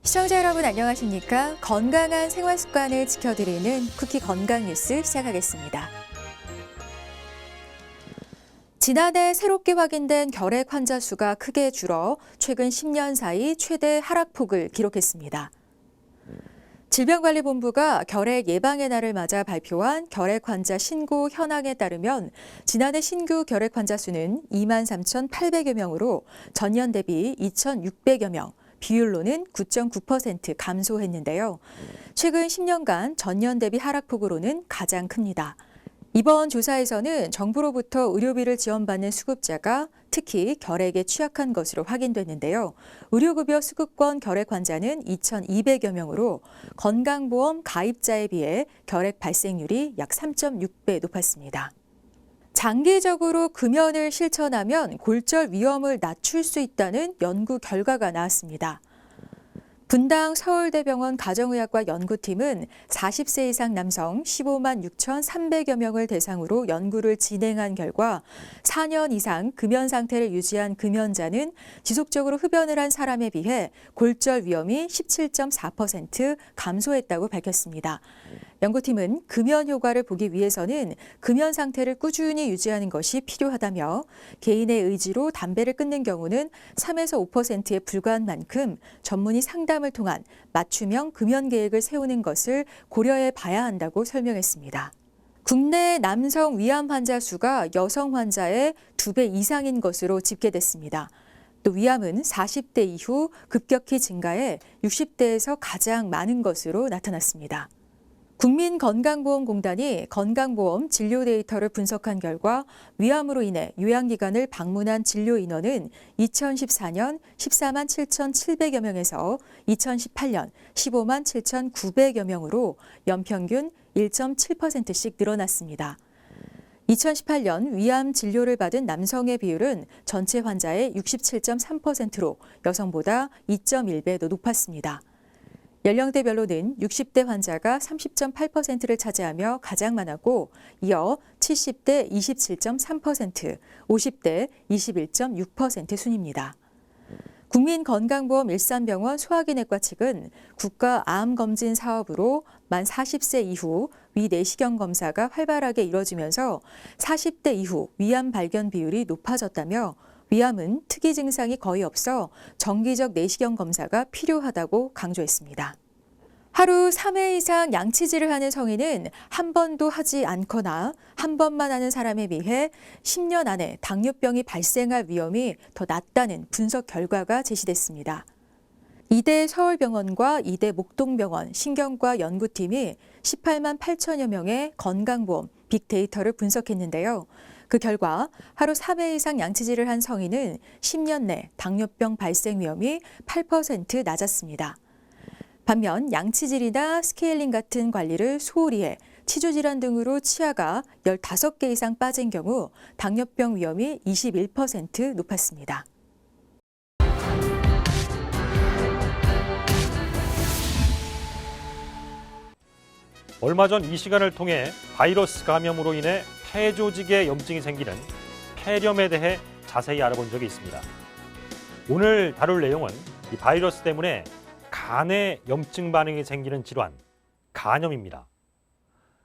시청자 여러분 안녕하십니까? 건강한 생활 습관을 지켜드리는 쿠키 건강 뉴스 시작하겠습니다. 지난해 새롭게 확인된 결핵 환자 수가 크게 줄어 최근 10년 사이 최대 하락폭을 기록했습니다. 질병관리본부가 결핵 예방의 날을 맞아 발표한 결핵 환자 신고 현황에 따르면 지난해 신규 결핵 환자 수는 23,800여 명으로 전년 대비 2,600여 명, 비율로는 9.9% 감소했는데요. 최근 10년간 전년 대비 하락폭으로는 가장 큽니다. 이번 조사에서는 정부로부터 의료비를 지원받는 수급자가 특히 결핵에 취약한 것으로 확인됐는데요. 의료급여 수급권 결핵 환자는 2,200여 명으로 건강보험 가입자에 비해 결핵 발생률이 약 3.6배 높았습니다. 장기적으로 금연을 실천하면 골절 위험을 낮출 수 있다는 연구 결과가 나왔습니다. 분당 서울대병원 가정의학과 연구팀은 40세 이상 남성 15만 6,300여 명을 대상으로 연구를 진행한 결과 4년 이상 금연 상태를 유지한 금연자는 지속적으로 흡연을 한 사람에 비해 골절 위험이 17.4% 감소했다고 밝혔습니다. 연구팀은 금연 효과를 보기 위해서는 금연 상태를 꾸준히 유지하는 것이 필요하다며 개인의 의지로 담배를 끊는 경우는 3에서 5%에 불과한 만큼 전문의 상담을 통한 맞춤형 금연 계획을 세우는 것을 고려해 봐야 한다고 설명했습니다. 국내 남성 위암 환자 수가 여성 환자의 2배 이상인 것으로 집계됐습니다. 또 위암은 40대 이후 급격히 증가해 60대에서 가장 많은 것으로 나타났습니다. 국민건강보험공단이 건강보험 진료 데이터를 분석한 결과 위암으로 인해 요양기관을 방문한 진료 인원은 2014년 14만 7,700여 명에서 2018년 15만 7,900여 명으로 연평균 1.7%씩 늘어났습니다. 2018년 위암 진료를 받은 남성의 비율은 전체 환자의 67.3%로 여성보다 2.1배 더 높았습니다. 연령대별로는 60대 환자가 30.8%를 차지하며 가장 많았고 이어 70대 27.3%, 50대 21.6% 순입니다. 국민건강보험 일산병원 소화기내과 측은 국가암검진 사업으로 만 40세 이후 위 내시경 검사가 활발하게 이뤄지면서 40대 이후 위암 발견 비율이 높아졌다며 위암은 특이 증상이 거의 없어 정기적 내시경 검사가 필요하다고 강조했습니다. 하루 3회 이상 양치질을 하는 성인은 한 번도 하지 않거나 한 번만 하는 사람에 비해 10년 안에 당뇨병이 발생할 위험이 더 낮다는 분석 결과가 제시됐습니다. 이대 서울병원과 이대 목동병원 신경과 연구팀이 18만 8천여 명의 건강보험 빅데이터를 분석했는데요. 그 결과 하루 3회 이상 양치질을 한 성인은 10년 내 당뇨병 발생 위험이 8% 낮았습니다. 반면 양치질이나 스케일링 같은 관리를 소홀히 해 치주질환 등으로 치아가 15개 이상 빠진 경우 당뇨병 위험이 21% 높았습니다. 얼마 전 이 시간을 통해 바이러스 감염으로 인해 폐 조직에 염증이 생기는 폐렴에 대해 자세히 알아본 적이 있습니다. 오늘 다룰 내용은 이 바이러스 때문에 간에 염증 반응이 생기는 질환, 간염입니다.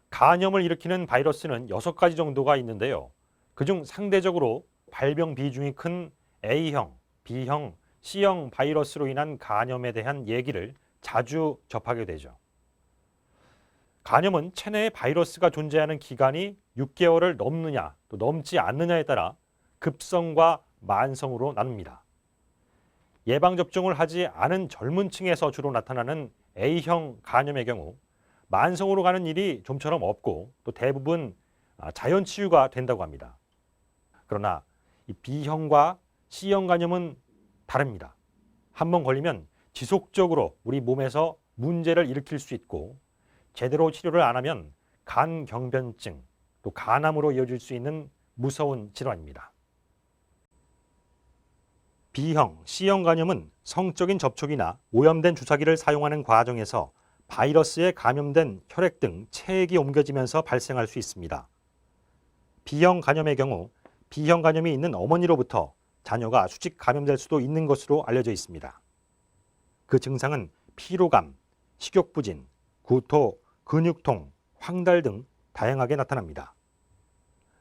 간염을 일으키는 바이러스는 6가지 정도가 있는데요. 그중 상대적으로 발병 비중이 큰 A형, B형, C형 바이러스로 인한 간염에 대한 얘기를 자주 접하게 되죠. 간염은 체내에 바이러스가 존재하는 기간이 6개월을 넘느냐 또 넘지 않느냐에 따라 급성과 만성으로 나눕니다. 예방접종을 하지 않은 젊은 층에서 주로 나타나는 A형 간염의 경우 만성으로 가는 일이 좀처럼 없고 또 대부분 자연 치유가 된다고 합니다. 그러나 이 B형과 C형 간염은 다릅니다. 한번 걸리면 지속적으로 우리 몸에서 문제를 일으킬 수 있고 제대로 치료를 안 하면 간경변증, 또 간암으로 이어질 수 있는 무서운 질환입니다. B형, C형 간염은 성적인 접촉이나 오염된 주사기를 사용하는 과정에서 바이러스에 감염된 혈액 등 체액이 옮겨지면서 발생할 수 있습니다. B형 간염의 경우 B형 간염이 있는 어머니로부터 자녀가 수직 감염될 수도 있는 것으로 알려져 있습니다. 그 증상은 피로감, 식욕부진, 구토, 근육통, 황달 등 다양하게 나타납니다.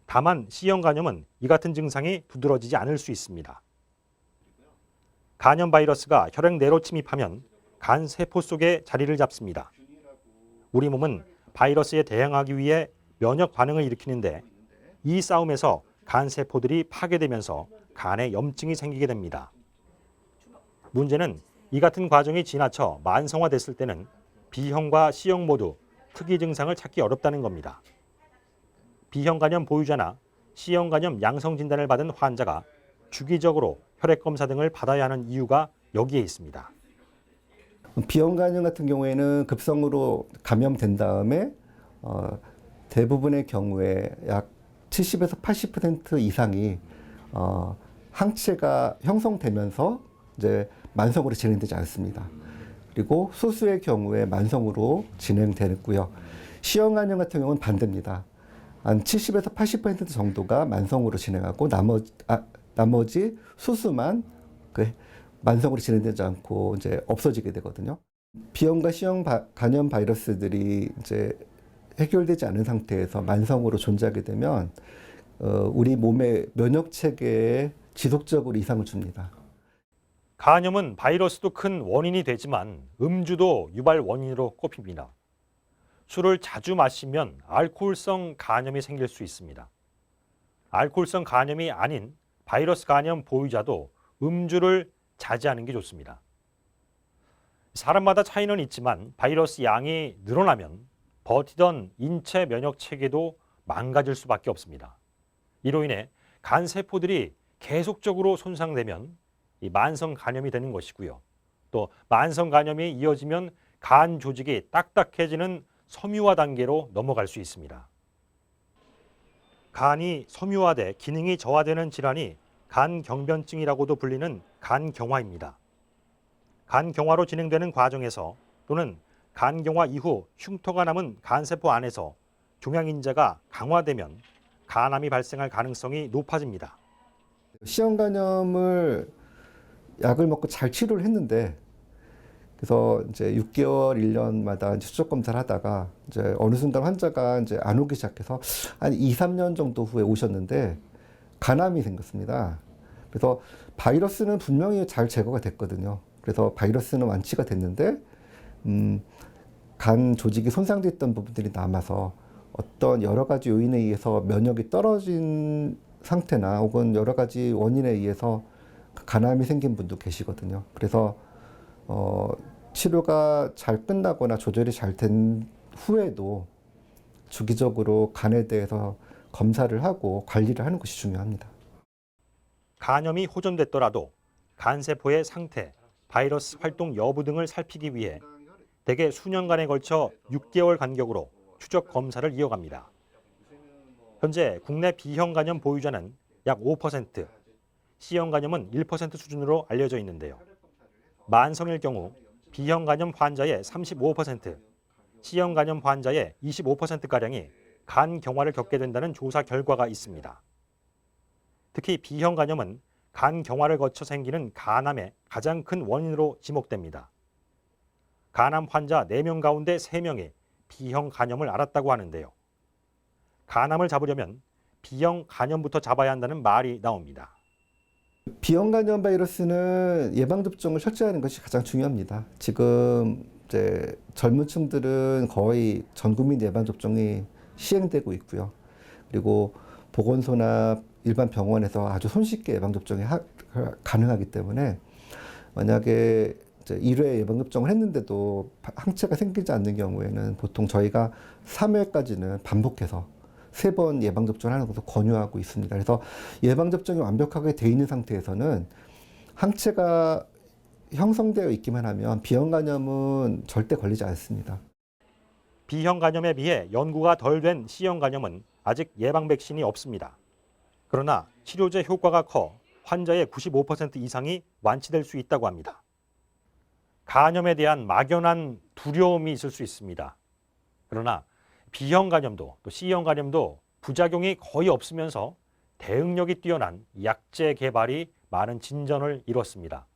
다만 C형 간염은 이 같은 증상이 두드러지지 않을 수 있습니다. 간염 바이러스가 혈액 내로 침입하면 간 세포 속에 자리를 잡습니다. 우리 몸은 바이러스에 대항하기 위해 면역 반응을 일으키는데 이 싸움에서 간 세포들이 파괴되면서 간에 염증이 생기게 됩니다. 문제는 이 같은 과정이 지나쳐 만성화됐을 때는 B형과 C형 모두 특이 증상을 찾기 어렵다는 겁니다. B형 간염 보유자나 C형 간염 양성 진단을 받은 환자가 주기적으로 혈액 검사 등을 받아야 하는 이유가 여기에 있습니다. B형 간염 같은 경우에는 급성으로 감염된 다음에 대부분의 경우에 약 70에서 80% 이상이 항체가 형성되면서 이제 만성으로 진행되지 않습니다. 그리고 소수의 경우에 만성으로 진행되고요. C형 간염 같은 경우는 반대입니다. 한 70에서 80% 정도가 만성으로 진행하고 나머지 소수만 만성으로 진행되지 않고 이제 없어지게 되거든요. B형과 C형 간염 바이러스들이 이제 해결되지 않은 상태에서 만성으로 존재하게 되면 우리 몸의 면역 체계에 지속적으로 이상을 줍니다. 간염은 바이러스도 큰 원인이 되지만 음주도 유발 원인으로 꼽힙니다. 술을 자주 마시면 알코올성 간염이 생길 수 있습니다. 알코올성 간염이 아닌 바이러스 간염 보유자도 음주를 자제하는 게 좋습니다. 사람마다 차이는 있지만 바이러스 양이 늘어나면 버티던 인체 면역 체계도 망가질 수밖에 없습니다. 이로 인해 간 세포들이 계속적으로 손상되면 이 만성 간염이 되는 것이고요. 또 만성 간염이 이어지면 간 조직이 딱딱해지는 섬유화 단계로 넘어갈 수 있습니다. 간이 섬유화돼 기능이 저하되는 질환이 간경변증이라고도 불리는 간경화입니다. 간경화로 진행되는 과정에서 또는 간경화 이후 흉터가 남은 간세포 안에서 종양인자가 강화되면 간암이 발생할 가능성이 높아집니다. C형 간염을 약을 먹고 잘 치료를 했는데 그래서 이제 6개월, 1년마다 이제 추적 검사를 하다가 이제 어느 순간 환자가 이제 안 오기 시작해서 한 2, 3년 정도 후에 오셨는데 간암이 생겼습니다. 그래서 바이러스는 분명히 잘 제거가 됐거든요. 그래서 바이러스는 완치가 됐는데 간 조직이 손상됐던 부분들이 남아서 어떤 여러 가지 요인에 의해서 면역이 떨어진 상태나 혹은 여러 가지 원인에 의해서 간암이 생긴 분도 계시거든요. 그래서 치료가 잘 끝나거나 조절이 잘 된 후에도 주기적으로 간에 대해서 검사를 하고 관리를 하는 것이 중요합니다. 간염이 호전됐더라도 간세포의 상태, 바이러스 활동 여부 등을 살피기 위해 대개 수년간에 걸쳐 6개월 간격으로 추적 검사를 이어갑니다. 현재 국내 B형 간염 보유자는 약 5%, C형 간염은 1% 수준으로 알려져 있는데요. 만성일 경우 B형 간염 환자의 35%, C형 간염 환자의 25%가량이 간 경화를 겪게 된다는 조사 결과가 있습니다. 특히 B형 간염은 간 경화를 거쳐 생기는 간암의 가장 큰 원인으로 지목됩니다. 간암 환자 4명 가운데 3명이 B형 간염을 앓았다고 하는데요. 간암을 잡으려면 B형 간염부터 잡아야 한다는 말이 나옵니다. B형 간염 바이러스는 예방접종을 철저히 하는 것이 가장 중요합니다. 지금 이제 젊은 층들은 거의 전 국민 예방접종이 시행되고 있고요. 그리고 보건소나 일반 병원에서 아주 손쉽게 예방접종이 가능하기 때문에 만약에 이제 1회 예방접종을 했는데도 항체가 생기지 않는 경우에는 보통 저희가 3회까지는 반복해서 3번 예방접종을 하는 것을 권유하고 있습니다. 그래서 예방접종이 완벽하게 돼 있는 상태에서는 항체가 형성되어 있기만 하면 B형 간염은 절대 걸리지 않습니다. B형 간염에 비해 연구가 덜 된 C형 간염은 아직 예방 백신이 없습니다. 그러나 치료제 효과가 커 환자의 95% 이상이 완치될 수 있다고 합니다. 간염에 대한 막연한 두려움이 있을 수 있습니다. 그러나 B형 간염도 또 C형 간염도 부작용이 거의 없으면서 대응력이 뛰어난 약제 개발이 많은 진전을 이뤘습니다.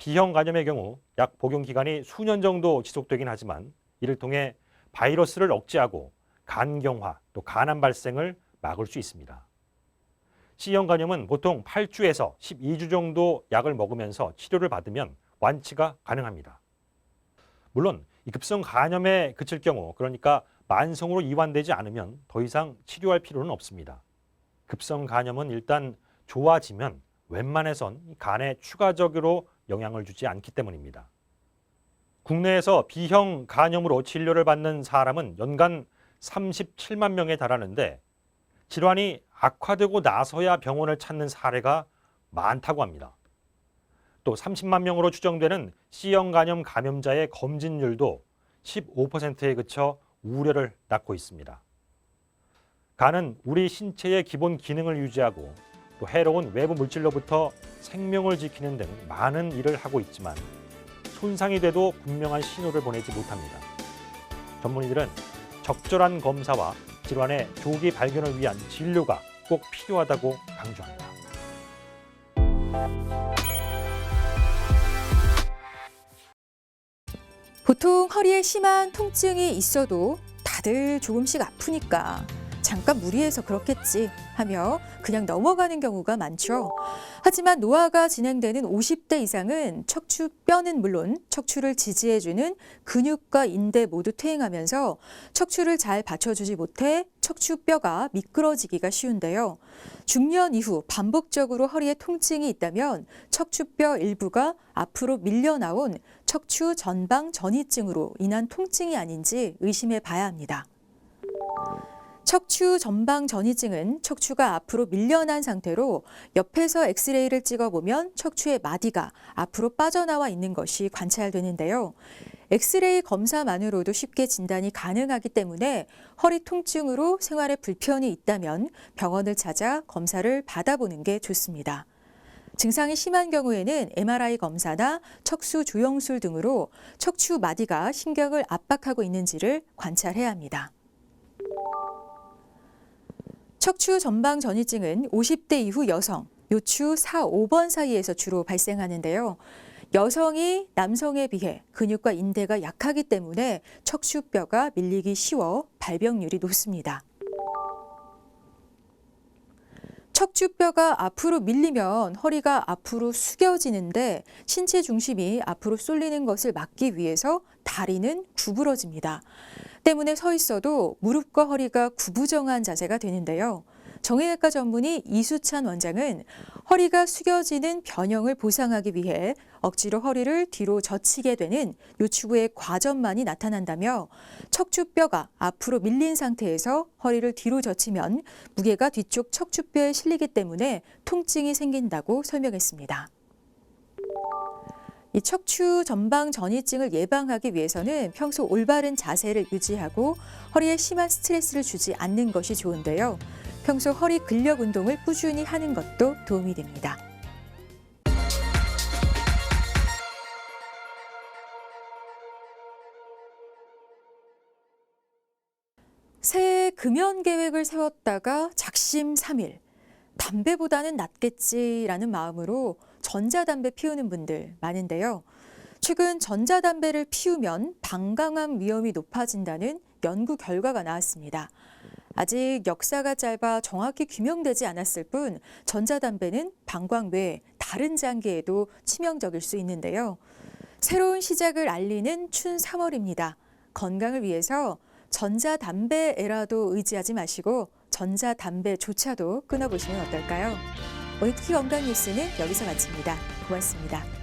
B형 간염의 경우 약 복용 기간이 수년 정도 지속되긴 하지만 이를 통해 바이러스를 억제하고 간경화 또 간암 발생을 막을 수 있습니다. C형 간염은 보통 8주에서 12주 정도 약을 먹으면서 치료를 받으면 완치가 가능합니다. 물론 이 급성 간염에 그칠 경우, 그러니까 만성으로 이완되지 않으면 더 이상 치료할 필요는 없습니다. 급성 간염은 일단 좋아지면 웬만해선 간에 추가적으로 영향을 주지 않기 때문입니다. 국내에서 B형 간염으로 진료를 받는 사람은 연간 37만 명에 달하는데 질환이 악화되고 나서야 병원을 찾는 사례가 많다고 합니다. 또 30만 명으로 추정되는 C형 간염 감염자의 검진율도 15%에 그쳐 우려를 낳고 있습니다. 간은 우리 신체의 기본 기능을 유지하고 또 해로운 외부 물질로부터 생명을 지키는 등 많은 일을 하고 있지만 손상이 돼도 분명한 신호를 보내지 못합니다. 전문의들은 적절한 검사와 질환의 조기 발견을 위한 진료가 꼭 필요하다고 강조합니다. 보통 허리에 심한 통증이 있어도 다들 조금씩 아프니까 잠깐 무리해서 그렇겠지 하며 그냥 넘어가는 경우가 많죠. 하지만 노화가 진행되는 50대 이상은 척추뼈는 물론 척추를 지지해주는 근육과 인대 모두 퇴행하면서 척추를 잘 받쳐주지 못해 척추뼈가 미끄러지기가 쉬운데요. 중년 이후 반복적으로 허리에 통증이 있다면 척추뼈 일부가 앞으로 밀려나온 척추 전방 전이증으로 인한 통증이 아닌지 의심해 봐야 합니다. 척추 전방 전이증은 척추가 앞으로 밀려난 상태로 옆에서 엑스레이를 찍어보면 척추의 마디가 앞으로 빠져나와 있는 것이 관찰되는데요. 엑스레이 검사만으로도 쉽게 진단이 가능하기 때문에 허리 통증으로 생활에 불편이 있다면 병원을 찾아 검사를 받아보는 게 좋습니다. 증상이 심한 경우에는 MRI 검사나 척수 조영술 등으로 척추 마디가 신경을 압박하고 있는지를 관찰해야 합니다. 척추 전방 전이증은 50대 이후 여성, 요추 4, 5번 사이에서 주로 발생하는데요. 여성이 남성에 비해 근육과 인대가 약하기 때문에 척추뼈가 밀리기 쉬워 발병률이 높습니다. 척추뼈가 앞으로 밀리면 허리가 앞으로 숙여지는데 신체 중심이 앞으로 쏠리는 것을 막기 위해서 다리는 구부러집니다. 때문에 서 있어도 무릎과 허리가 구부정한 자세가 되는데요. 정형외과 전문의 이수찬 원장은 허리가 숙여지는 변형을 보상하기 위해 억지로 허리를 뒤로 젖히게 되는 요추부의 과전만이 나타난다며 척추뼈가 앞으로 밀린 상태에서 허리를 뒤로 젖히면 무게가 뒤쪽 척추뼈에 실리기 때문에 통증이 생긴다고 설명했습니다. 이 척추 전방 전이증을 예방하기 위해서는 평소 올바른 자세를 유지하고 허리에 심한 스트레스를 주지 않는 것이 좋은데요. 평소 허리 근력 운동을 꾸준히 하는 것도 도움이 됩니다. 새해 금연 계획을 세웠다가 작심삼일, 담배보다는 낫겠지라는 마음으로 전자담배 피우는 분들 많은데요. 최근 전자담배를 피우면 방광암 위험이 높아진다는 연구 결과가 나왔습니다. 아직 역사가 짧아 정확히 규명되지 않았을 뿐 전자담배는 방광 외 다른 장기에도 치명적일 수 있는데요. 새로운 시작을 알리는 춘 3월입니다. 건강을 위해서 전자담배에라도 의지하지 마시고 전자담배조차도 끊어보시면 어떨까요? 오늘 키 건강 뉴스는 여기서 마칩니다. 고맙습니다.